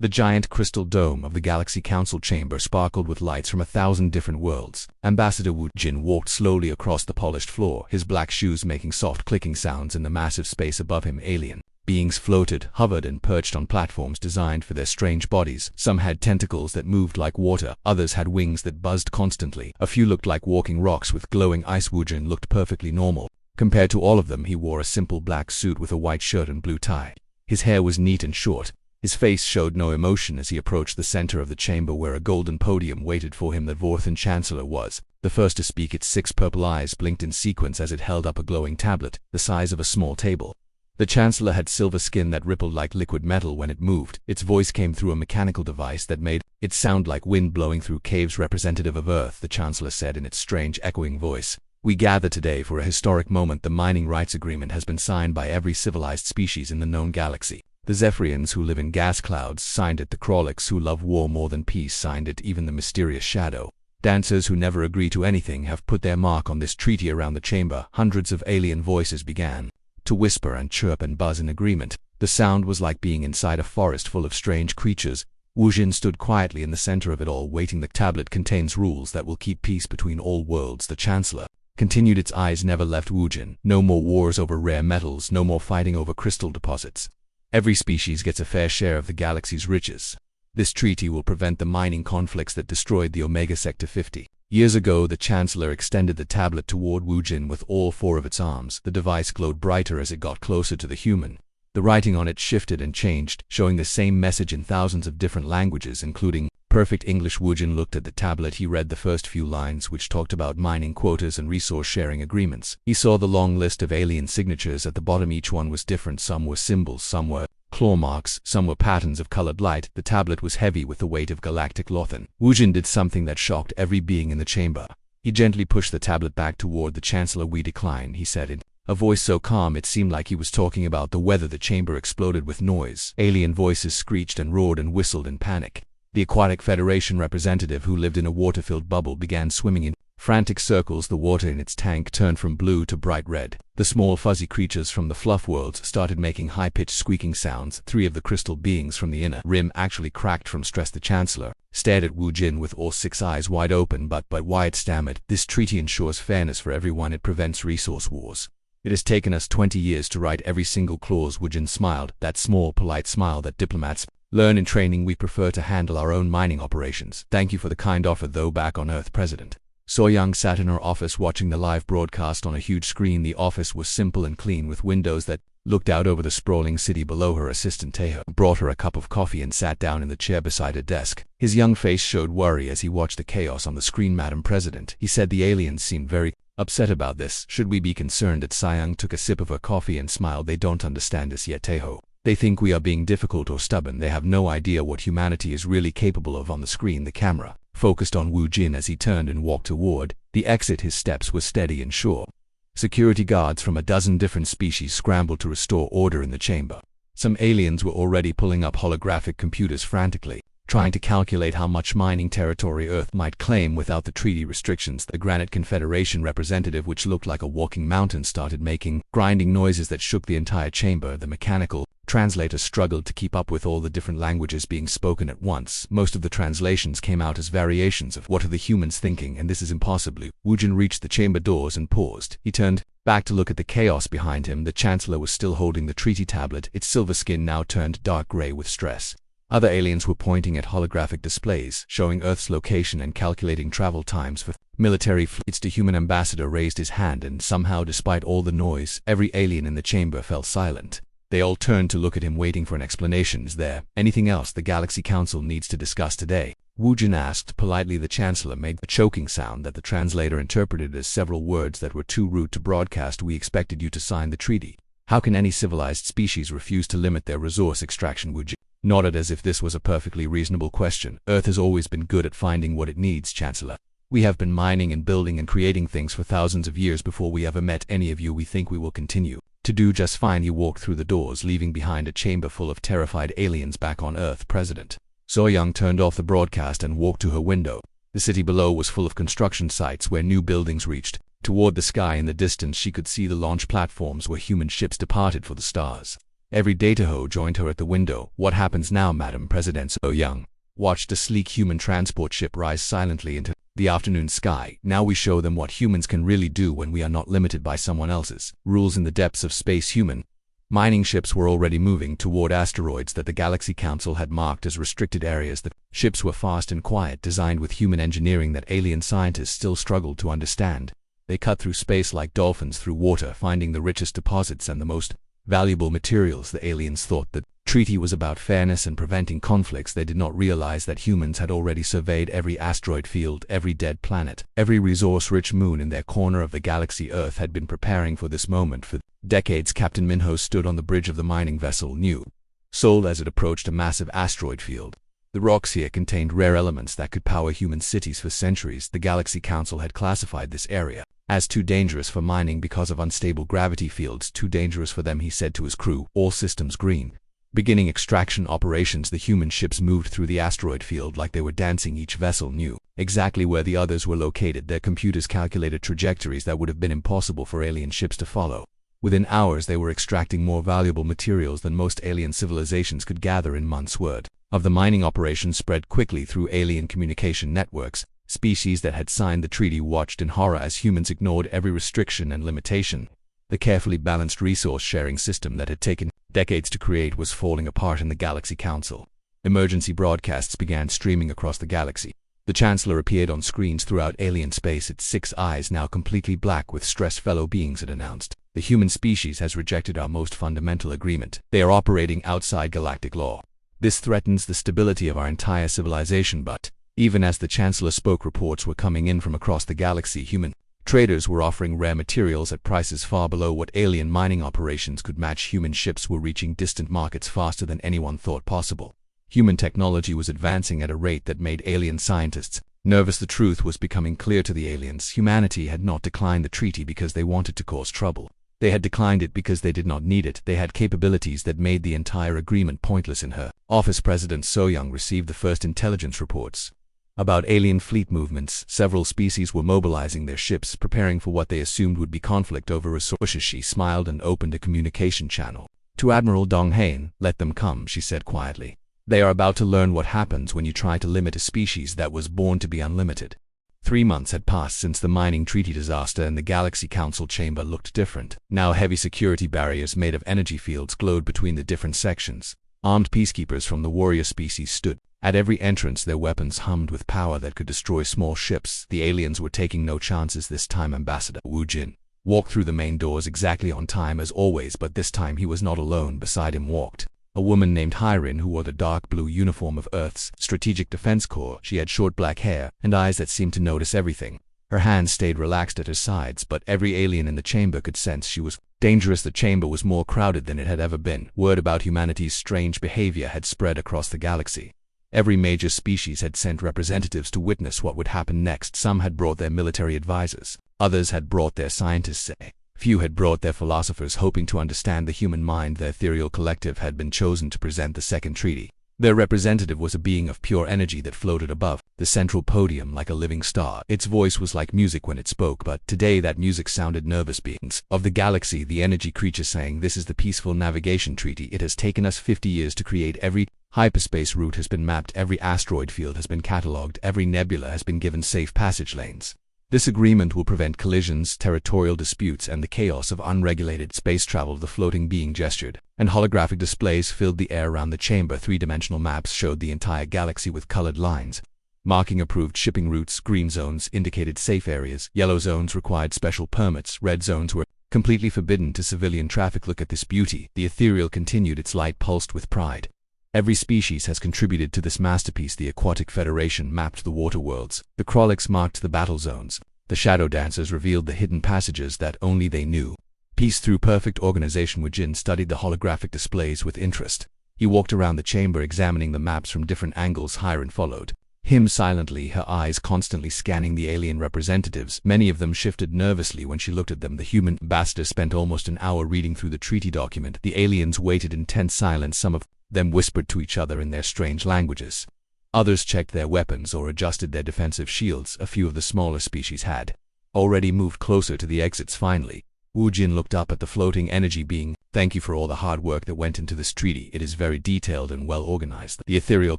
The giant crystal dome of the Galaxy Council chamber sparkled with lights from 1,000 different worlds. Ambassador Wu Jin walked slowly across the polished floor, his black shoes making soft clicking sounds in the massive space above him. Alien beings floated, hovered, and perched on platforms designed for their strange bodies. Some had tentacles that moved like water, others had wings that buzzed constantly. A few looked like walking rocks with glowing ice. Wu Jin looked perfectly normal. Compared to all of them, he wore a simple black suit with a white shirt and blue tie. His hair was neat and short. His face showed no emotion as he approached the center of the chamber where a golden podium waited for him. The Vorthan Chancellor was the first to speak. Its 6 purple eyes blinked in sequence as it held up a glowing tablet, the size of a small table. The Chancellor had silver skin that rippled like liquid metal when it moved. Its voice came through a mechanical device that made it sound like wind blowing through caves. Representative of Earth, the Chancellor said in its strange echoing voice. We gather today for a historic moment. The mining rights agreement has been signed by every civilized species in the known galaxy. The Zephyrians who live in gas clouds signed it. The Krolliks who love war more than peace signed it. Even the mysterious shadow dancers who never agree to anything have put their mark on this treaty. Around the chamber, hundreds of alien voices began to whisper and chirp and buzz in agreement. The sound was like being inside a forest full of strange creatures. Wu Jin stood quietly in the center of it all, waiting. The tablet contains rules that will keep peace between all worlds, the Chancellor continued. Its eyes never left Wu Jin. No more wars over rare metals, no more fighting over crystal deposits. Every species gets a fair share of the galaxy's riches. This treaty will prevent the mining conflicts that destroyed the Omega Sector 50. Years ago, the Chancellor extended the tablet toward Wu Jin with all 4 of its arms. The device glowed brighter as it got closer to the human. The writing on it shifted and changed, showing the same message in thousands of different languages, including perfect English. Wu Jin looked at the tablet. He read the first few lines, which talked about mining quotas and resource-sharing agreements. He saw the long list of alien signatures at the bottom. Each one was different. Some were symbols, some were claw marks, some were patterns of colored light. The tablet was heavy with the weight of galactic Lothan. Wu Jin did something that shocked every being in the chamber. He gently pushed the tablet back toward the Chancellor. We decline, he said in a voice so calm it seemed like he was talking about the weather. The chamber exploded with noise. Alien voices screeched and roared and whistled in panic. The Aquatic Federation representative, who lived in a water-filled bubble, began swimming in frantic circles. The water in its tank turned from blue to bright red. The small fuzzy creatures from the fluff worlds started making high-pitched squeaking sounds. 3 of the crystal beings from the inner rim actually cracked from stress. The Chancellor stared at Wu Jin with all 6 eyes wide open. But Wyatt stammered. This treaty ensures fairness for everyone. It prevents resource wars. It has taken us 20 years to write every single clause. Wu Jin smiled, that small, polite smile that diplomats learn in training. We prefer to handle our own mining operations. Thank you for the kind offer, though. Back on Earth, President So Young sat in her office watching the live broadcast on a huge screen. The office was simple and clean, with windows that looked out over the sprawling city below her. Assistant Taeho brought her a cup of coffee and sat down in the chair beside her desk. His young face showed worry as he watched the chaos on the screen. Madam President, he said, the aliens seemed very upset about this. Should we be concerned? Young took a sip of her coffee and smiled. They don't understand us yet, Taeho. They think we are being difficult or stubborn. They have no idea what humanity is really capable of. On the screen, the camera focused on Wu Jin as he turned and walked toward the exit. His steps were steady and sure. Security guards from a dozen different species scrambled to restore order in the chamber. Some aliens were already pulling up holographic computers frantically, trying to calculate how much mining territory Earth might claim without the treaty restrictions. The Granite Confederation representative, which looked like a walking mountain, started making grinding noises that shook the entire chamber. The mechanical translator struggled to keep up with all the different languages being spoken at once. Most of the translations came out as variations of "What are the humans thinking?" and "This is impossible." Wu Jin reached the chamber doors and paused. He turned back to look at the chaos behind him. The Chancellor was still holding the treaty tablet, its silver skin now turned dark gray with stress. Other aliens were pointing at holographic displays, showing Earth's location and calculating travel times for military fleets. The human ambassador raised his hand, and somehow, despite all the noise, every alien in the chamber fell silent. They all turned to look at him, waiting for an explanation. Is there anything else the Galaxy Council needs to discuss today? Wu Jin asked politely. The Chancellor made a choking sound that the translator interpreted as several words that were too rude to broadcast. We expected you to sign the treaty. How can any civilized species refuse to limit their resource extraction? Wu Jin nodded as if this was a perfectly reasonable question. Earth has always been good at finding what it needs, Chancellor. We have been mining and building and creating things for thousands of years before we ever met any of you. We think we will continue to do just fine. He walked through the doors, leaving behind a chamber full of terrified aliens. Back on Earth, President So Young turned off the broadcast and walked to her window. The city below was full of construction sites where new buildings reached toward the sky. In the distance, she could see the launch platforms where human ships departed for the stars. Every dataho joined her at the window. "What happens now, Madam President?" So Young watched a sleek human transport ship rise silently into the afternoon sky. "Now we show them what humans can really do when we are not limited by someone else's rules in the depths of space." Human mining ships were already moving toward asteroids that the Galaxy Council had marked as restricted areas. The ships were fast and quiet, designed with human engineering that alien scientists still struggled to understand. They cut through space like dolphins through water, finding the richest deposits and the most valuable materials. The aliens thought the treaty was about fairness and preventing conflicts. They did not realize that humans had already surveyed every asteroid field, every dead planet, every resource-rich moon in their corner of the galaxy. Earth had been preparing for this moment for decades. Captain Minho stood on the bridge of the mining vessel New Seoul as it approached a massive asteroid field. The rocks here contained rare elements that could power human cities for centuries. The Galaxy Council had classified this area as too dangerous for mining because of unstable gravity fields. "Too dangerous for them," he said to his crew. "All systems green." Beginning extraction operations, the human ships moved through the asteroid field like they were dancing. Each vessel knew exactly where the others were located. Their computers calculated trajectories that would have been impossible for alien ships to follow. Within hours, they were extracting more valuable materials than most alien civilizations could gather in months. Word of the mining operation spread quickly through alien communication networks. Species that had signed the treaty watched in horror as humans ignored every restriction and limitation. The carefully balanced resource-sharing system that had taken decades to create was falling apart in the Galaxy Council. Emergency broadcasts began streaming across the galaxy. The Chancellor appeared on screens throughout alien space, its 6 eyes now completely black with stress. "Fellow beings," it announced, "the human species has rejected our most fundamental agreement. They are operating outside galactic law. This threatens the stability of our entire civilization." But even as the Chancellor spoke, reports were coming in from across the galaxy. Human traders were offering rare materials at prices far below what alien mining operations could match. Human ships were reaching distant markets faster than anyone thought possible. Human technology was advancing at a rate that made alien scientists nervous. The truth was becoming clear to the aliens. Humanity had not declined the treaty because they wanted to cause trouble. They had declined it because they did not need it. They had capabilities that made the entire agreement pointless. In her office, President So-young received the first intelligence reports about alien fleet movements. Several species were mobilizing their ships, preparing for what they assumed would be conflict over resources. She smiled and opened a communication channel. "To Admiral Dong-haen, let them come," she said quietly. "They are about to learn what happens when you try to limit a species that was born to be unlimited." 3 months had passed since the mining treaty disaster, and the Galaxy Council chamber looked different. Now heavy security barriers made of energy fields glowed between the different sections. Armed peacekeepers from the warrior species stood at every entrance, their weapons hummed with power that could destroy small ships. The aliens were taking no chances this time. Ambassador Wu Jin walked through the main doors exactly on time as always, but this time he was not alone. Beside him walked a woman named Hyrin, who wore the dark blue uniform of Earth's Strategic Defense Corps. She had short black hair and eyes that seemed to notice everything. Her hands stayed relaxed at her sides, but every alien in the chamber could sense she was dangerous. The chamber was more crowded than it had ever been. Word about humanity's strange behavior had spread across the galaxy. Every major species had sent representatives to witness what would happen next. Some had brought their military advisors. Others had brought their scientists. Few had brought their philosophers, hoping to understand the human mind. The ethereal collective had been chosen to present the second treaty. Their representative was a being of pure energy that floated above the central podium like a living star. Its voice was like music when it spoke, but today that music sounded nervous. Beings of the galaxy, the energy creature sang, "This is the peaceful navigation treaty. It has taken us 50 years to create. Every hyperspace route has been mapped, every asteroid field has been catalogued, every nebula has been given safe passage lanes. This agreement will prevent collisions, territorial disputes, and the chaos of unregulated space travel." The floating being gestured, and holographic displays filled the air around the chamber. 3-dimensional maps showed the entire galaxy with colored lines marking approved shipping routes. Green zones indicated safe areas, yellow zones required special permits, red zones were completely forbidden to civilian traffic. "Look at this beauty," the ethereal continued, its light pulsed with pride. "Every species has contributed to this masterpiece." The Aquatic Federation mapped the water worlds. The Krolix marked the battle zones. The Shadow Dancers revealed the hidden passages that only they knew. Peace through perfect organization. Wu Jin studied the holographic displays with interest. He walked around the chamber examining the maps from different angles. Hyrin followed him silently, her eyes constantly scanning the alien representatives. Many of them shifted nervously when she looked at them. The human ambassador spent almost an hour reading through the treaty document. The aliens waited in tense silence. Some of them whispered to each other in their strange languages. Others checked their weapons or adjusted their defensive shields. A few of the smaller species had already moved closer to the exits. Finally, Wu Jin looked up at the floating energy being. Thank you for all the hard work that went into this treaty. It is very detailed and well organized. The ethereal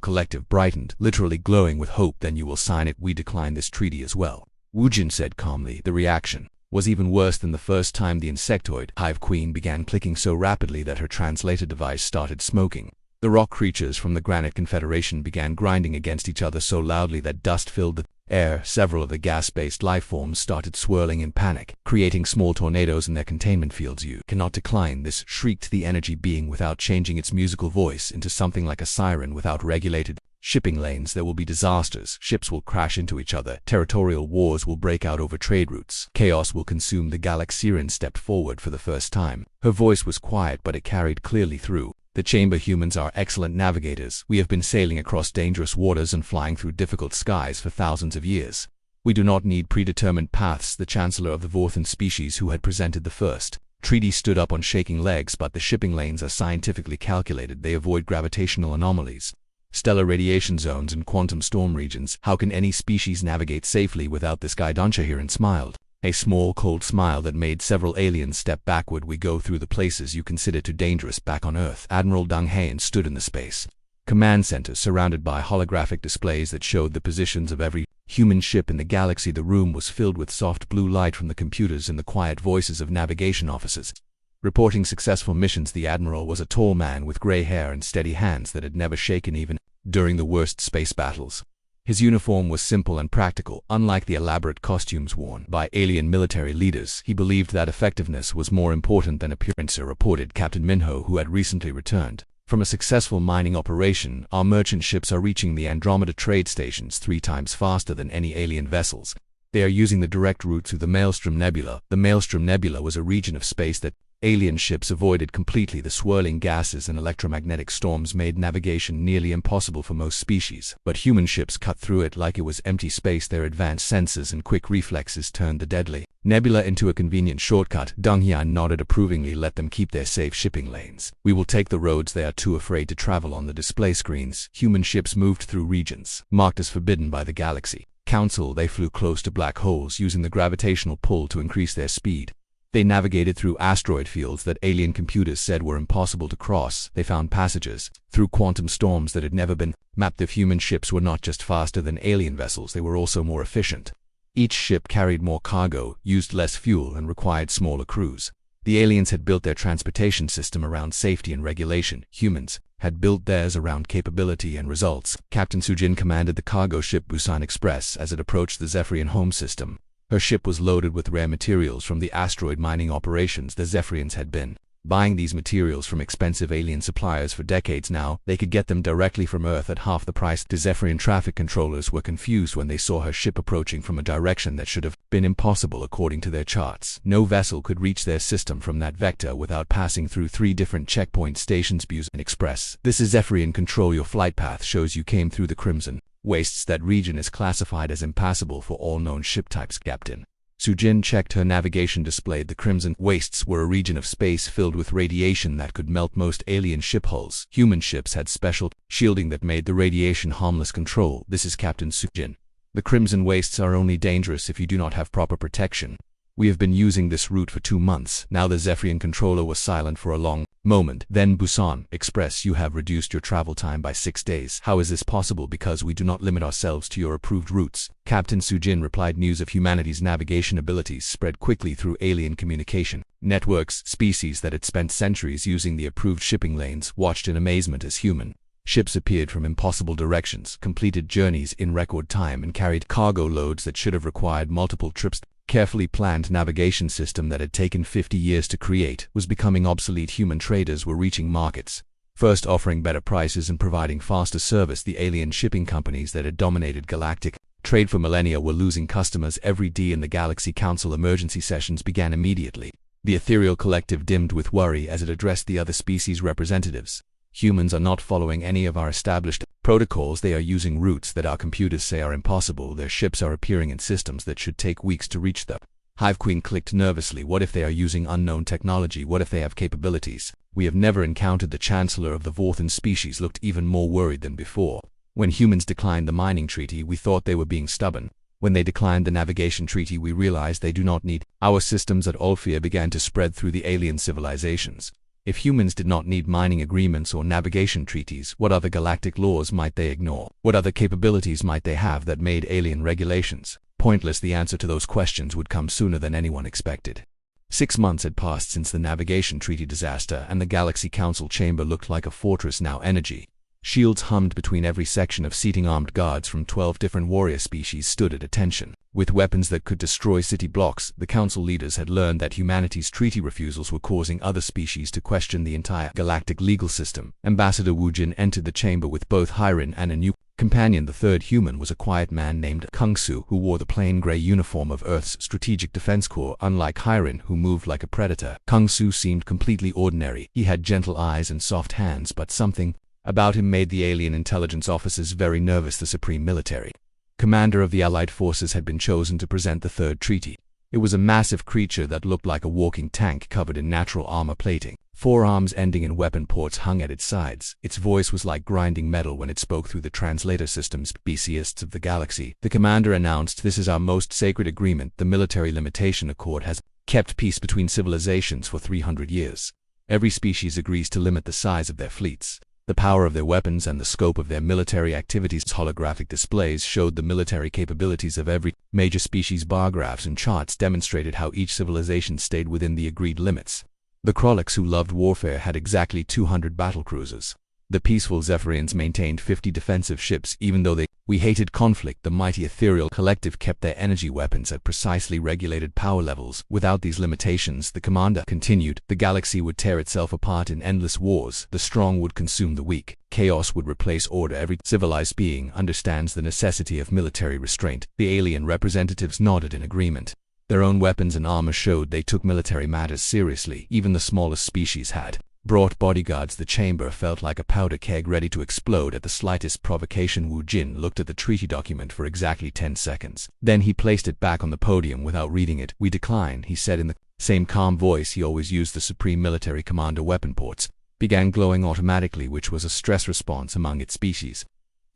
collective brightened, literally glowing with hope. Then you will sign it. We decline this treaty as well, Wu Jin said calmly. The reaction was even worse than the first time. The insectoid hive queen began clicking so rapidly that her translator device started smoking. The rock creatures from the Granite Confederation began grinding against each other so loudly that dust filled the air. Several of the gas-based life forms started swirling in panic, creating small tornadoes in their containment fields. You cannot decline this, shrieked the energy being without changing its musical voice into something like a siren. Without regulated shipping lanes, there will be disasters. Ships will crash into each other. Territorial wars will break out over trade routes. Chaos will consume the galaxy. Siren stepped forward for the first time. Her voice was quiet, but it carried clearly through. The chamber humans are excellent navigators. We have been sailing across dangerous waters and flying through difficult skies for thousands of years. We do not need predetermined paths. The chancellor of the Vorthan species, who had presented the first treaty, stood up on shaking legs. But the shipping lanes are scientifically calculated. They avoid gravitational anomalies, stellar radiation zones, and quantum storm regions. How can any species navigate safely without this guide? Shahiran smiled. A small, cold smile that made several aliens step backward. We go through the places you consider too dangerous back on Earth. Admiral Deng Hayan stood in the space command center, surrounded by holographic displays that showed the positions of every human ship in the galaxy. The room was filled with soft blue light from the computers and the quiet voices of navigation officers reporting successful missions. The admiral was a tall man with gray hair and steady hands that had never shaken even during the worst space battles. His uniform was simple and practical. Unlike the elaborate costumes worn by alien military leaders, he believed that effectiveness was more important than appearance, reported Captain Minho, who had recently returned from a successful mining operation. Our merchant ships are reaching the Andromeda trade stations 3 times faster than any alien vessels. They are using the direct route through the Maelstrom Nebula. The Maelstrom Nebula was a region of space that alien ships avoided completely. The swirling gases and electromagnetic storms made navigation nearly impossible for most species, but human ships cut through it like it was empty space. Their advanced sensors and quick reflexes turned the deadly nebula into a convenient shortcut. Deng Yan nodded approvingly. Let them keep their safe shipping lanes. We will take the roads they are too afraid to travel on. The display screens. Human ships moved through regions marked as forbidden by the Galaxy Council. They flew close to black holes, using the gravitational pull to increase their speed. They navigated through asteroid fields that alien computers said were impossible to cross. They found passages through quantum storms that had never been mapped. If human ships were not just faster than alien vessels, they were also more efficient. Each ship carried more cargo, used less fuel, and required smaller crews. The aliens had built their transportation system around safety and regulation. Humans had built theirs around capability and results. Captain Sujin commanded the cargo ship Busan Express as it approached the Zephyrian home system. Her ship was loaded with rare materials from the asteroid mining operations. The Zephyrians had been buying these materials from expensive alien suppliers for decades now. They could get them directly from Earth at half the price. The Zephyrian traffic controllers were confused when they saw her ship approaching from a direction that should have been impossible according to their charts. No vessel could reach their system from that vector without passing through 3 different checkpoint stations. Busan Express. This is Zephyrian control. Your flight path shows you came through the Crimson Wastes. That region is classified as impassable for all known ship types. Captain Sujin checked her navigation displayed. The Crimson Wastes were a region of space filled with radiation that could melt most alien ship hulls. Human ships had special shielding that made the radiation harmless. Control. This is Captain Sujin. The Crimson Wastes are only dangerous if you do not have proper protection. We have been using this route for 2 months. Now the Zephyrian controller was silent for a long moment. Then Busan Express, you have reduced your travel time by 6 days. How is this possible? Because we do not limit ourselves to your approved routes. Captain Sujin replied. News of humanity's navigation abilities spread quickly through alien communication networks. Species that had spent centuries using the approved shipping lanes watched in amazement as human ships appeared from impossible directions, completed journeys in record time, and carried cargo loads that should have required multiple trips. Carefully planned navigation system that had taken 50 years to create was becoming obsolete. Human traders were reaching markets first, offering better prices and providing faster service. The alien shipping companies that had dominated galactic trade for millennia were losing customers every day. In the Galaxy Council, emergency sessions began immediately. The ethereal collective dimmed with worry as it addressed the other species representatives. Humans are not following any of our established protocols. They are using routes that our computers say are impossible. Their ships are appearing in systems that should take weeks to reach them. Hive Queen clicked nervously. What if they are using unknown technology? What if they have capabilities we have never encountered? The Chancellor of the Vorthan species looked even more worried than before. When humans declined the mining treaty, we thought they were being stubborn. When they declined the navigation treaty, we realized they do not need our systems at all. Fear began to spread through the alien civilizations. If humans did not need mining agreements or navigation treaties, what other galactic laws might they ignore? What other capabilities might they have that made alien regulations pointless? The answer to those questions would come sooner than anyone expected. 6 months had passed since the navigation treaty disaster, and the Galaxy Council chamber looked like a fortress now. Energy shields hummed between every section of seating. Armed guards from 12 different warrior species stood at attention. With weapons that could destroy city blocks, the council leaders had learned that humanity's treaty refusals were causing other species to question the entire galactic legal system. Ambassador Wu Jin entered the chamber with both Hirin and a new companion. The third human was a quiet man named Kung Su, who wore the plain gray uniform of Earth's Strategic Defense Corps. Unlike Hirin, who moved like a predator, Kung Su seemed completely ordinary. He had gentle eyes and soft hands, but something about him made the alien intelligence officers very nervous. The Supreme Military Commander of the Allied forces had been chosen to present the third treaty. It was a massive creature that looked like a walking tank covered in natural armor plating. 4 arms ending in weapon ports hung at its sides. Its voice was like grinding metal when it spoke through the translator systems. Specialists of the galaxy, the commander announced, "This is our most sacred agreement. The Military Limitation Accord has kept peace between civilizations for 300 years. Every species agrees to limit the size of their fleets, the power of their weapons, and the scope of their military activities." Holographic displays showed the military capabilities of every major species. Bar graphs and charts demonstrated how each civilization stayed within the agreed limits. The Krolloks, who loved warfare, had exactly 200 battlecruisers. The peaceful Zephyrians maintained 50 defensive ships. Even though we hated conflict, the mighty ethereal collective kept their energy weapons at precisely regulated power levels. Without these limitations, the commander continued, the galaxy would tear itself apart in endless wars. The strong would consume the weak. Chaos would replace order. Every civilized being understands the necessity of military restraint. The alien representatives nodded in agreement. Their own weapons and armor showed they took military matters seriously. Even the smallest species had brought bodyguards. The chamber felt like a powder keg ready to explode at the slightest provocation. Wu Jin looked at the treaty document for exactly 10 seconds. Then he placed it back on the podium without reading it. "We decline," he said in the same calm voice he always used. The Supreme Military Commander weapon ports began glowing automatically, which was a stress response among its species.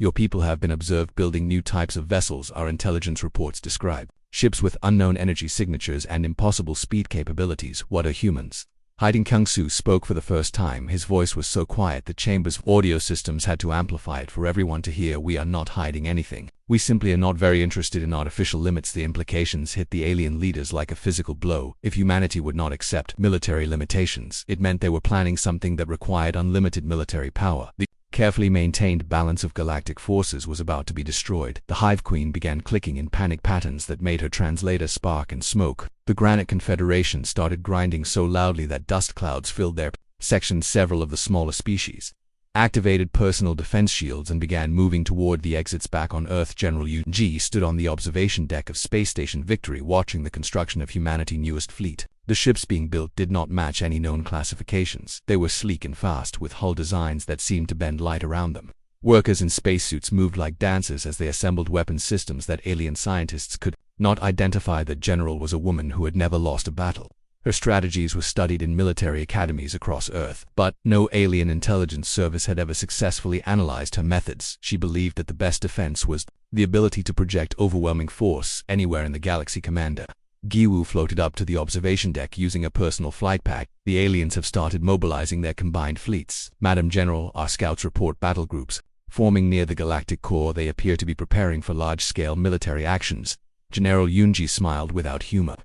"Your people have been observed building new types of vessels," our intelligence reports describe. "Ships with unknown energy signatures and impossible speed capabilities. What are humans?" Hiding Kung Su spoke for the first time. His voice was so quiet the chamber's audio systems had to amplify it for everyone to hear. "We are not hiding anything. We simply are not very interested in artificial limits." The implications hit the alien leaders like a physical blow. If humanity would not accept military limitations, it meant they were planning something that required unlimited military power. The carefully maintained balance of galactic forces was about to be destroyed. The Hive Queen began clicking in panic patterns that made her translator spark and smoke. The Granite Confederation started grinding so loudly that dust clouds filled their sections. Several of the smaller species activated personal defense shields and began moving toward the exits back on Earth. General Yun-Ji stood on the observation deck of Space Station Victory watching the construction of humanity's newest fleet. The ships being built did not match any known classifications. They were sleek and fast, with hull designs that seemed to bend light around them. Workers in spacesuits moved like dancers as they assembled weapon systems that alien scientists could not identify. The general was a woman who had never lost a battle. Her strategies were studied in military academies across Earth, but no alien intelligence service had ever successfully analyzed her methods. She believed that the best defense was the ability to project overwhelming force anywhere in the galaxy. Commander Giwu floated up to the observation deck using a personal flight pack. "The aliens have started mobilizing their combined fleets. Madam General, our scouts report battle groups forming near the galactic core. They appear to be preparing for large-scale military actions." General Yunji smiled without humor.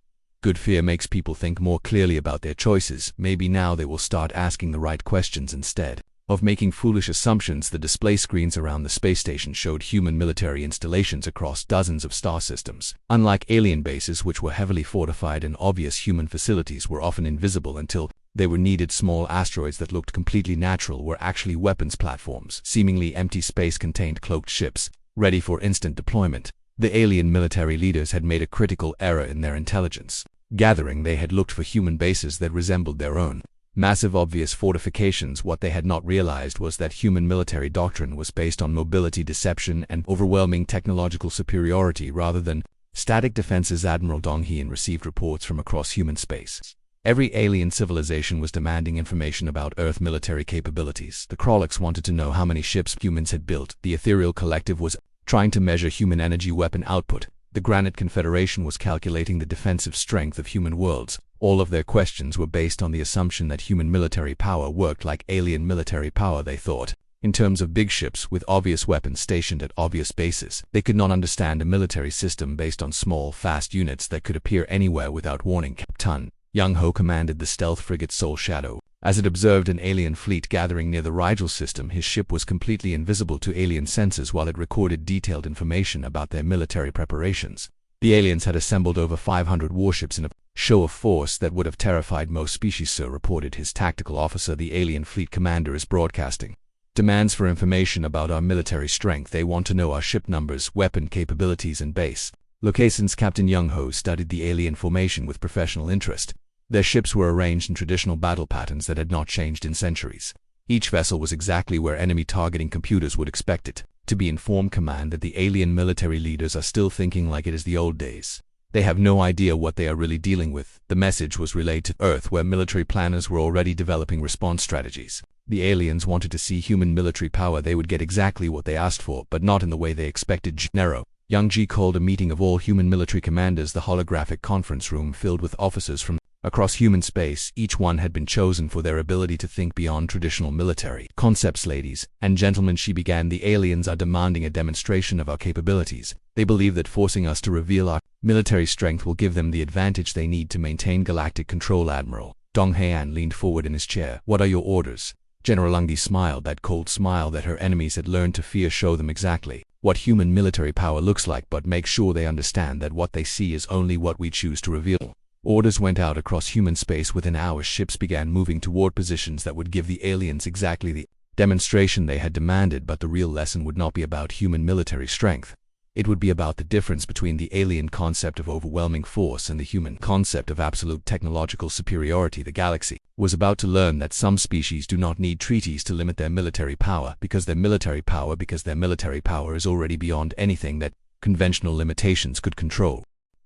"Good. Fear makes people think more clearly about their choices. Maybe now they will start asking the right questions instead of making foolish assumptions." The display screens around the space station showed human military installations across dozens of star systems. Unlike alien bases, which were heavily fortified and obvious, human facilities were often invisible until they were needed. Small asteroids that looked completely natural were actually weapons platforms. Seemingly empty space contained cloaked ships, ready for instant deployment. The alien military leaders had made a critical error in their intelligence gathering. They had looked for human bases that resembled their own. Massive obvious fortifications. What they had not realized was that human military doctrine was based on mobility, deception, and overwhelming technological superiority rather than static defenses. Admiral Dong Hien received reports from across human space. Every alien civilization was demanding information about Earth military capabilities. The Krolloks wanted to know how many ships humans had built. The Ethereal Collective was trying to measure human energy weapon output. The Granite Confederation was calculating the defensive strength of human worlds. All of their questions were based on the assumption that human military power worked like alien military power, they thought. In terms of big ships with obvious weapons stationed at obvious bases, they could not understand a military system based on small, fast units that could appear anywhere without warning. Captain Young Ho commanded the stealth frigate Soul Shadow. As it observed an alien fleet gathering near the Rigel system, his ship was completely invisible to alien sensors while it recorded detailed information about their military preparations. The aliens had assembled over 500 warships in a show of force that would have terrified most species, so reported his tactical officer. The alien fleet commander is broadcasting demands for information about our military strength. They want to know our ship numbers, weapon capabilities, and base locations. Captain Young Ho studied the alien formation with professional interest. Their ships were arranged in traditional battle patterns that had not changed in centuries. Each vessel was exactly where enemy targeting computers would expect it to be. Informed command that the alien military leaders are still thinking like it is the old days. They have no idea what they are really dealing with. The message was relayed to Earth, where military planners were already developing response strategies. The aliens wanted to see human military power. They would get exactly what they asked for, but not in the way they expected. Nero Young Ji called a meeting of all human military commanders. The holographic conference room filled with officers from across human space. Each one had been chosen for their ability to think beyond traditional military concepts. Ladies and gentlemen, she began, the aliens are demanding a demonstration of our capabilities. They believe that forcing us to reveal our military strength will give them the advantage they need to maintain galactic control. Admiral Dong Heian leaned forward in his chair. What are your orders? General Lungi smiled, that cold smile that her enemies had learned to fear. Show them exactly what human military power looks like, but make sure they understand that what they see is only what we choose to reveal. Orders went out across human space. Within hours, ships began moving toward positions that would give the aliens exactly the demonstration they had demanded. But the real lesson would not be about human military strength. It would be about the difference between the alien concept of overwhelming force and the human concept of absolute technological superiority. The galaxy was about to learn that some species do not need treaties to limit their military power, because their military power is already beyond anything that conventional limitations could control.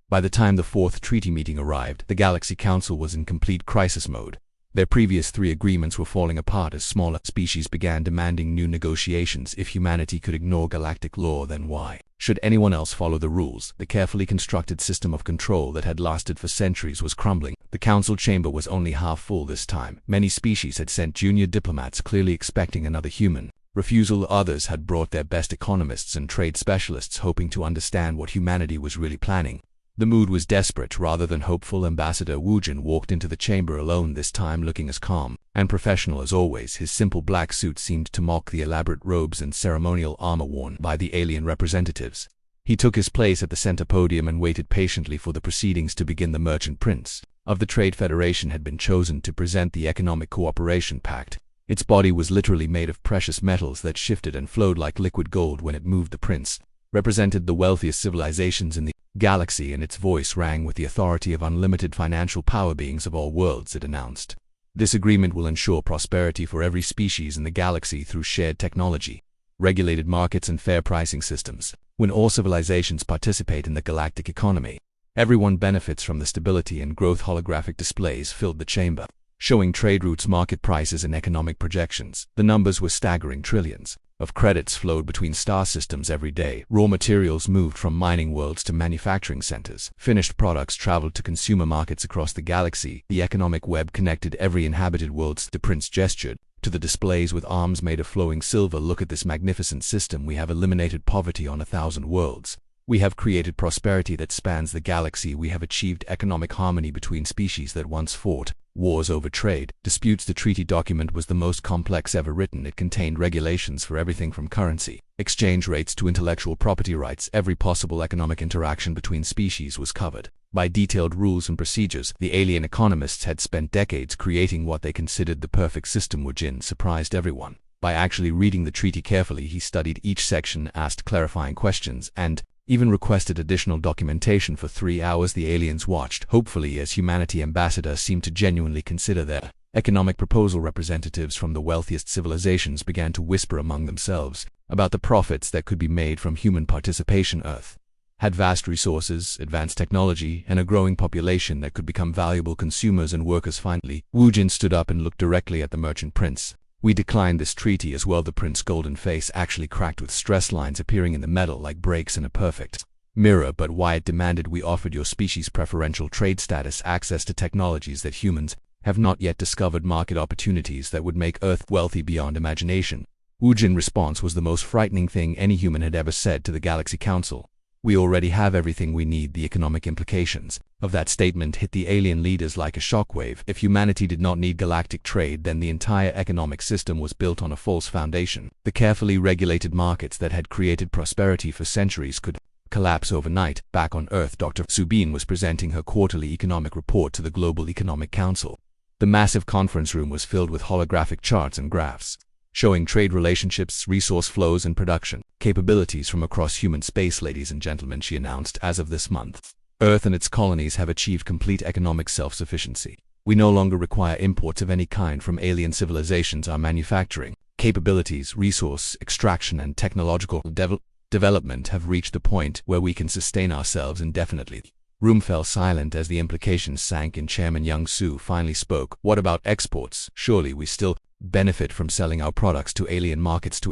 By the time the fourth treaty meeting arrived, the Galaxy Council was in complete crisis mode. Their previous 3 agreements were falling apart as smaller species began demanding new negotiations. If humanity could ignore galactic law, then why should anyone else follow the rules? The carefully constructed system of control that had lasted for centuries was crumbling. The council chamber was only half full this time. Many species had sent junior diplomats, clearly expecting another human refusal. Others had brought their best economists and trade specialists, hoping to understand what humanity was really planning. The mood was desperate rather than hopeful. Ambassador Wu Jin walked into the chamber alone, this time looking as calm and professional as always. His simple black suit seemed to mock the elaborate robes and ceremonial armor worn by the alien representatives. He took his place at the center podium and waited patiently for the proceedings to begin. The Merchant Prince of the Trade Federation had been chosen to present the Economic Cooperation Pact. Its body was literally made of precious metals that shifted and flowed like liquid gold when it moved. The prince represented the wealthiest civilizations in the galaxy, and its voice rang with the authority of unlimited financial power. Beings of all worlds, it announced. This agreement will ensure prosperity for every species in the galaxy through shared technology, regulated markets, and fair pricing systems. When all civilizations participate in the galactic economy, everyone benefits from the stability and growth. Holographic displays filled the chamber, showing trade routes, market prices, and economic projections. The numbers were staggering. Trillions of credits flowed between star systems every day. Raw materials moved from mining worlds to manufacturing centers. Finished products traveled to consumer markets across the galaxy. The economic web connected every inhabited world. The prince gestured to the displays with arms made of flowing silver. Look at this magnificent system. We have eliminated poverty on 1,000 worlds. We have created prosperity that spans the galaxy. We have achieved economic harmony between species that once fought wars over trade disputes. The treaty document was the most complex ever written. It contained regulations for everything from currency exchange rates to intellectual property rights. Every possible economic interaction between species was covered by detailed rules and procedures. The alien economists had spent decades creating what they considered the perfect system. Wu Jin surprised everyone by actually reading the treaty carefully. He studied each section, asked clarifying questions, and even requested additional documentation. For 3 hours the aliens watched hopefully as humanity ambassador seemed to genuinely consider their economic proposal. Representatives from the wealthiest civilizations began to whisper among themselves about the profits that could be made from human participation. Earth had vast resources, advanced technology, and a growing population that could become valuable consumers and workers. Finally, Wu Jin stood up and looked directly at the Merchant Prince. We declined this treaty as well. The prince's golden face actually cracked with stress lines appearing in the metal like breaks in a perfect mirror, but why it demanded we offered your species preferential trade status, access to technologies that humans have not yet discovered, market opportunities that would make Earth wealthy beyond imagination. Wu Jin's response was the most frightening thing any human had ever said to the Galaxy Council. We already have everything we need. The economic implications of that statement hit the alien leaders like a shockwave. If humanity did not need galactic trade, then the entire economic system was built on a false foundation. The carefully regulated markets that had created prosperity for centuries could collapse overnight. Back on Earth, Dr. Subin was presenting her quarterly economic report to the Global Economic Council. The massive conference room was filled with holographic charts and graphs showing trade relationships, resource flows, and production capabilities from across human space. Ladies and gentlemen, she announced, as of this month, Earth and its colonies have achieved complete economic self-sufficiency. We no longer require imports of any kind from alien civilizations. Our manufacturing capabilities, resource extraction, and technological development have reached the point where we can sustain ourselves indefinitely. Room fell silent as the implications sank in. Chairman Young Su finally spoke. What about exports? Surely we still benefit from selling our products to alien markets. Da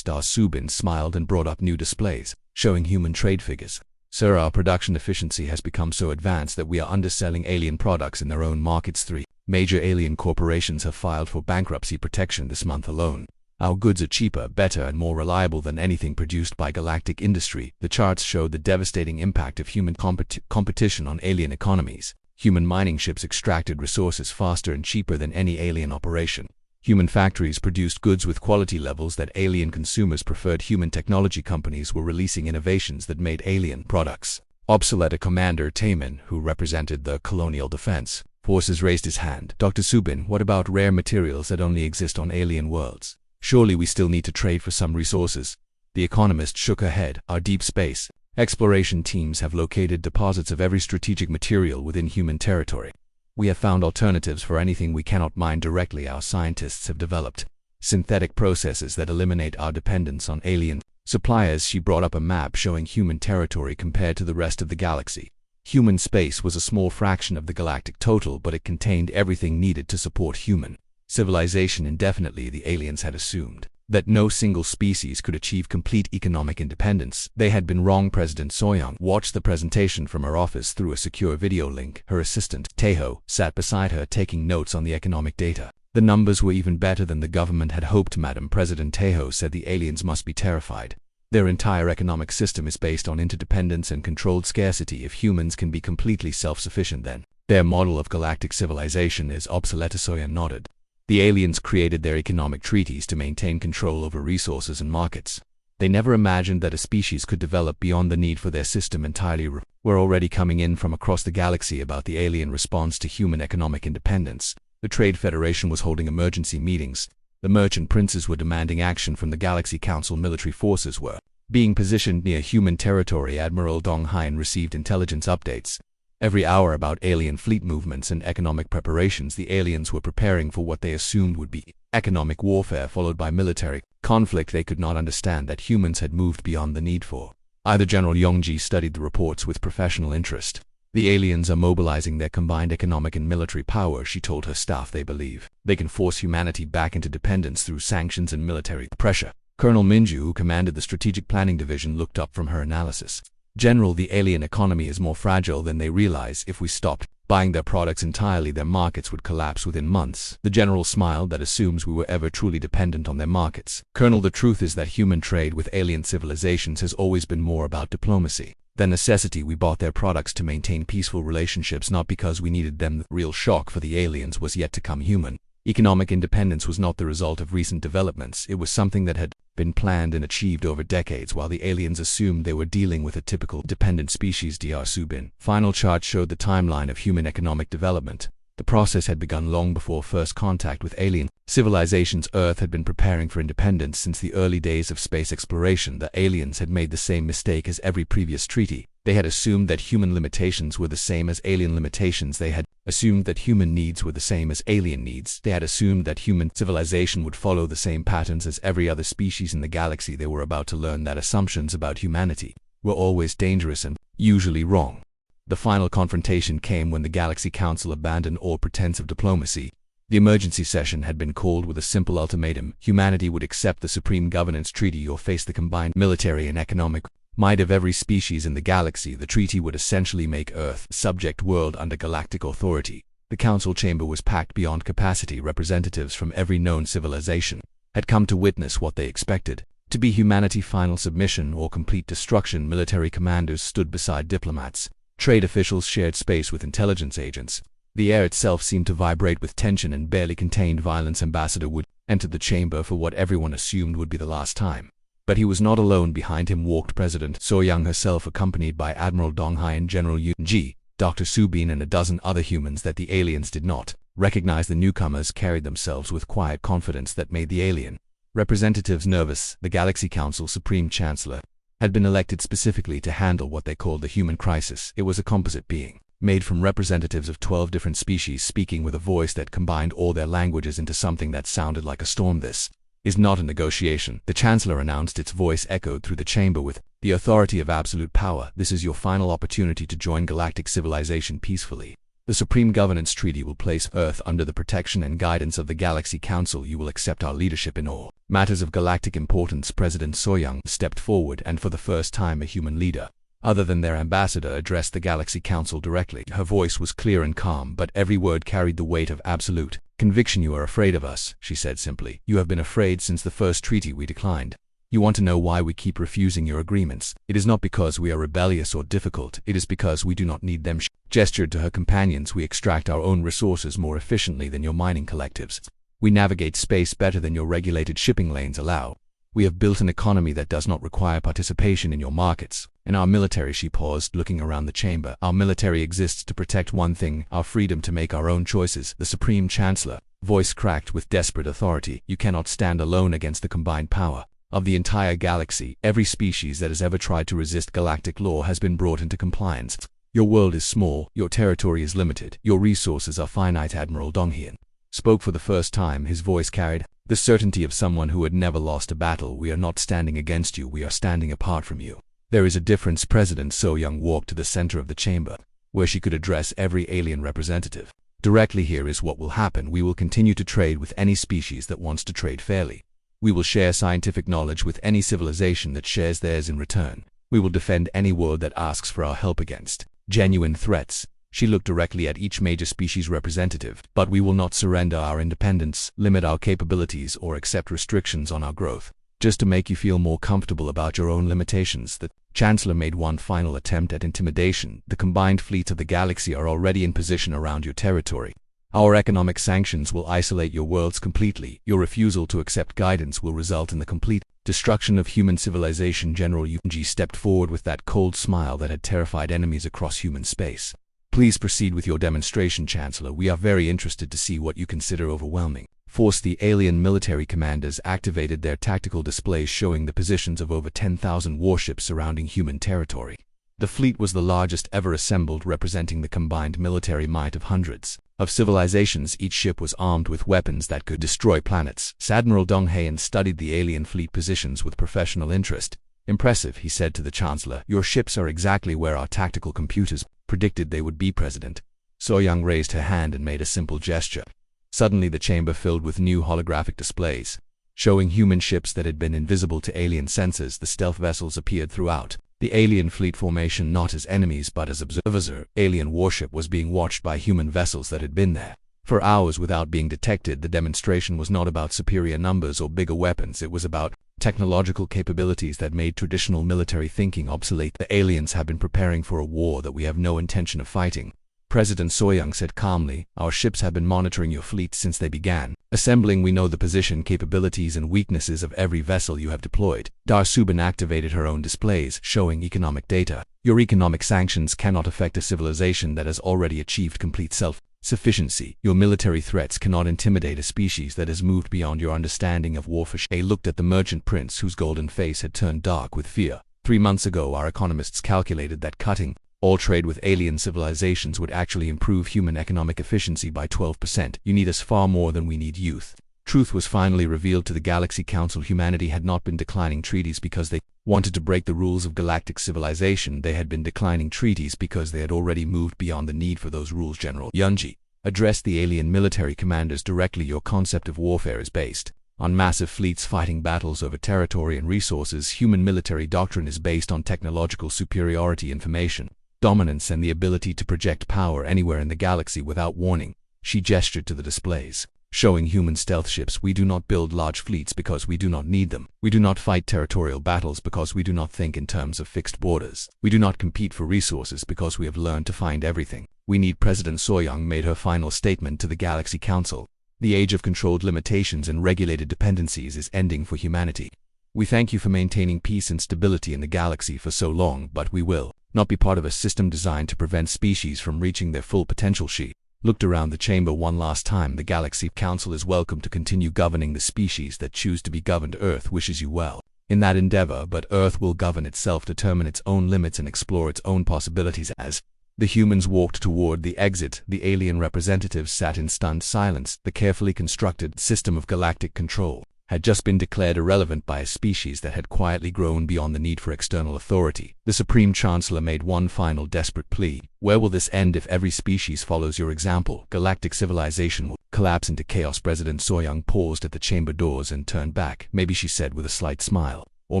Subin smiled and brought up new displays showing human trade figures. Sir, our production efficiency has become so advanced that we are underselling alien products in their own markets. 3 major alien corporations have filed for bankruptcy protection this month alone. Our goods are cheaper, better, and more reliable than anything produced by galactic industry. The charts showed the devastating impact of human competition on alien economies. Human mining ships extracted resources faster and cheaper than any alien operation. Human factories produced goods with quality levels that alien consumers preferred. Human technology companies were releasing innovations that made alien products obsolete. Commander Taman, who represented the Colonial Defense Forces, raised his hand. Dr. Subin, what about rare materials that only exist on alien worlds? Surely we still need to trade for some resources. The economist shook her head. Our deep space exploration teams have located deposits of every strategic material within human territory. We have found alternatives for anything we cannot mine directly. Our scientists have developed synthetic processes that eliminate our dependence on alien suppliers. She brought up a map showing human territory compared to the rest of the galaxy. Human space was a small fraction of the galactic total, but it contained everything needed to support human civilization indefinitely. The aliens had assumed that no single species could achieve complete economic independence. They had been wrong. President Soyoung watched the presentation from her office through a secure video link. Her assistant, Taeho, sat beside her taking notes on the economic data. The numbers were even better than the government had hoped. Madam President, Taeho said, the aliens must be terrified. Their entire economic system is based on interdependence and controlled scarcity. If humans can be completely self-sufficient, then their model of galactic civilization is obsolete. Soyoung nodded. The aliens created their economic treaties to maintain control over resources and markets. They never imagined that a species could develop beyond the need for their system entirely. We're already coming in from across the galaxy about the alien response to human economic independence. The Trade Federation was holding emergency meetings. The merchant princes were demanding action from the Galaxy Council. Military forces were being positioned near human territory. Admiral Dong Hain received intelligence updates every hour about alien fleet movements and economic preparations. The aliens were preparing for what they assumed would be economic warfare followed by military conflict. They could not understand that humans had moved beyond the need for either. General Yongji studied the reports with professional interest. The aliens are mobilizing their combined economic and military power. She told her staff they believe they can force humanity back into dependence through sanctions and military pressure. Colonel Minju, who commanded the Strategic Planning Division, looked up from her analysis. General, the alien economy is more fragile than they realize. If we stopped buying their products entirely, their markets would collapse within months. The general smiled. That assumes we were ever truly dependent on their markets. Colonel, the truth is that human trade with alien civilizations has always been more about diplomacy than necessity. We bought their products to maintain peaceful relationships, not because we needed them. The real shock for the aliens was yet to come. Human economic independence was not the result of recent developments. It was something that had been planned and achieved over decades, while the aliens assumed they were dealing with a typical dependent species. Dr. Subin. Final chart showed the timeline of human economic development. The process had begun long before first contact with alien civilizations. Earth had been preparing for independence since the early days of space exploration. The aliens had made the same mistake as every previous treaty. They had assumed that human limitations were the same as alien limitations. They had assumed that human needs were the same as alien needs. They had assumed that human civilization would follow the same patterns as every other species in the galaxy. They were about to learn that assumptions about humanity were always dangerous and usually wrong. The final confrontation came when the Galaxy Council abandoned all pretense of diplomacy. The emergency session had been called with a simple ultimatum. Humanity would accept the Supreme Governance Treaty or face the combined military and economic might of every species in the galaxy, the treaty would essentially make Earth a subject world under galactic authority. The council chamber was packed beyond capacity. Representatives from every known civilization had come to witness what they expected to be humanity's final submission or complete destruction. Military commanders stood beside diplomats. Trade officials shared space with intelligence agents. The air itself seemed to vibrate with tension and barely contained violence. Ambassador Wood entered the chamber for what everyone assumed would be the last time. But he was not alone. Behind him walked President So-Young herself, accompanied by Admiral Donghai and General Yun-Ji, Dr. Subin, and a dozen other humans that the aliens did not recognize. The newcomers carried themselves with quiet confidence that made the alien representatives nervous. The Galaxy Council Supreme Chancellor had been elected specifically to handle what they called the human crisis. It was a composite being, made from representatives of 12 different species, speaking with a voice that combined all their languages into something that sounded like a storm. This is not a negotiation, the Chancellor announced. Its voice echoed through the chamber with the authority of absolute power. This is your final opportunity to join galactic civilization peacefully. The Supreme Governance Treaty will place Earth under the protection and guidance of the Galaxy Council. You will accept our leadership in all matters of galactic importance. President So-Young stepped forward, and for the first time a human leader, other than their ambassador, addressed the Galaxy Council directly. Her voice was clear and calm, but every word carried the weight of absolute conviction. You are afraid of us, she said simply. You have been afraid since the first treaty we declined. You want to know why we keep refusing your agreements. It is not because we are rebellious or difficult, it is because we do not need them. She gestured to her companions. We extract our own resources more efficiently than your mining collectives. We navigate space better than your regulated shipping lanes allow. We have built an economy that does not require participation in your markets. And our military, she paused, looking around the chamber. Our military exists to protect one thing, our freedom to make our own choices. The Supreme Chancellor voice cracked with desperate authority. You cannot stand alone against the combined power of the entire galaxy. Every species that has ever tried to resist galactic law has been brought into compliance. Your world is small, your territory is limited, your resources are finite. Admiral Donghyun spoke for the first time. His voice carried the certainty of someone who had never lost a battle. We are not standing against you, we are standing apart from you. There is a difference. President So-Young walked to the center of the chamber, where she could address every alien representative directly. Here is what will happen. We will continue to trade with any species that wants to trade fairly. We will share scientific knowledge with any civilization that shares theirs in return. We will defend any world that asks for our help against genuine threats. She looked directly at each major species representative. But we will not surrender our independence, limit our capabilities, or accept restrictions on our growth, just to make you feel more comfortable about your own limitations. The Chancellor made one final attempt at intimidation. The combined fleets of the galaxy are already in position around your territory. Our economic sanctions will isolate your worlds completely. Your refusal to accept guidance will result in the complete destruction of human civilization. General Yun-Ji stepped forward with that cold smile that had terrified enemies across human space. Please proceed with your demonstration, Chancellor. We are very interested to see what you consider overwhelming force. The alien military commanders activated their tactical displays, showing the positions of over 10,000 warships surrounding human territory. The fleet was the largest ever assembled, representing the combined military might of hundreds of civilizations. Each ship was armed with weapons that could destroy planets. Admiral Donghae studied the alien fleet positions with professional interest. Impressive, he said to the Chancellor. Your ships are exactly where our tactical computers predicted they would be. President So-Young raised her hand and made a simple gesture. Suddenly the chamber filled with new holographic displays, showing human ships that had been invisible to alien sensors. The stealth vessels appeared throughout the alien fleet formation, not as enemies but as observers. Alien warship was being watched by human vessels that had been there for hours without being detected. The demonstration was not about superior numbers or bigger weapons. It was about technological capabilities that made traditional military thinking obsolete. The aliens have been preparing for a war that we have no intention of fighting, President So-Young said calmly. Our ships have been monitoring your fleet since they began assembling. We know the position, capabilities, and weaknesses of every vessel you have deployed. Dar Subin activated her own displays, showing economic data. Your economic sanctions cannot affect a civilization that has already achieved complete self-sufficiency. Your military threats cannot intimidate a species that has moved beyond your understanding of warfare. She looked at the merchant prince, whose golden face had turned dark with fear. 3 months ago, our economists calculated that cutting all trade with alien civilizations would actually improve human economic efficiency by 12%. You need us far more than we need youth. Truth was finally revealed to the Galaxy Council. Humanity had not been declining treaties because they wanted to break the rules of galactic civilization. They had been declining treaties because they had already moved beyond the need for those rules. General Yun-Ji addressed the alien military commanders directly. Your concept of warfare is based On massive fleets fighting battles over territory and resources, human military doctrine is based on technological superiority, information dominance, and the ability to project power anywhere in the galaxy without warning. She gestured to the displays, showing human stealth ships. We do not build large fleets because we do not need them. We do not fight territorial battles because we do not think in terms of fixed borders. We do not compete for resources because we have learned to find everything we need. President Soyoung made her final statement to the Galaxy Council. The age of controlled limitations and regulated dependencies is ending for humanity. We thank you for maintaining peace and stability in the galaxy for so long, but we will not be part of a system designed to prevent species from reaching their full potential. She looked around the chamber one last time. The Galaxy Council is welcome to continue governing the species that choose to be governed. Earth wishes you well in that endeavor, but Earth will govern itself, determine its own limits, and explore its own possibilities. As the humans walked toward the exit, the alien representatives sat in stunned silence. The carefully constructed system of galactic control had just been declared irrelevant by a species that had quietly grown beyond the need for external authority. The Supreme Chancellor made one final desperate plea. Where will this end if every species follows your example? Galactic civilization will collapse into chaos. President Soyoung paused at the chamber doors and turned back. Maybe, she said with a slight smile. Or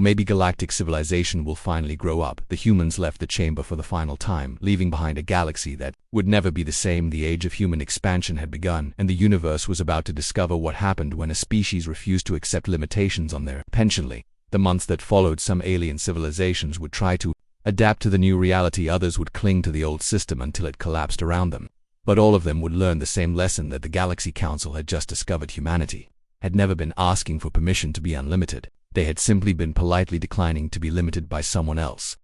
maybe galactic civilization will finally grow up. The humans left the chamber for the final time, leaving behind a galaxy that would never be the same. The age of human expansion had begun, and the universe was about to discover what happened when a species refused to accept limitations on their pensionly. The months that followed, some alien civilizations would try to adapt to the new reality. Others would cling to the old system until it collapsed around them. But all of them would learn the same lesson that the Galaxy Council had just discovered. Humanity had never been asking for permission to be unlimited. They had simply been politely declining to be limited by someone else.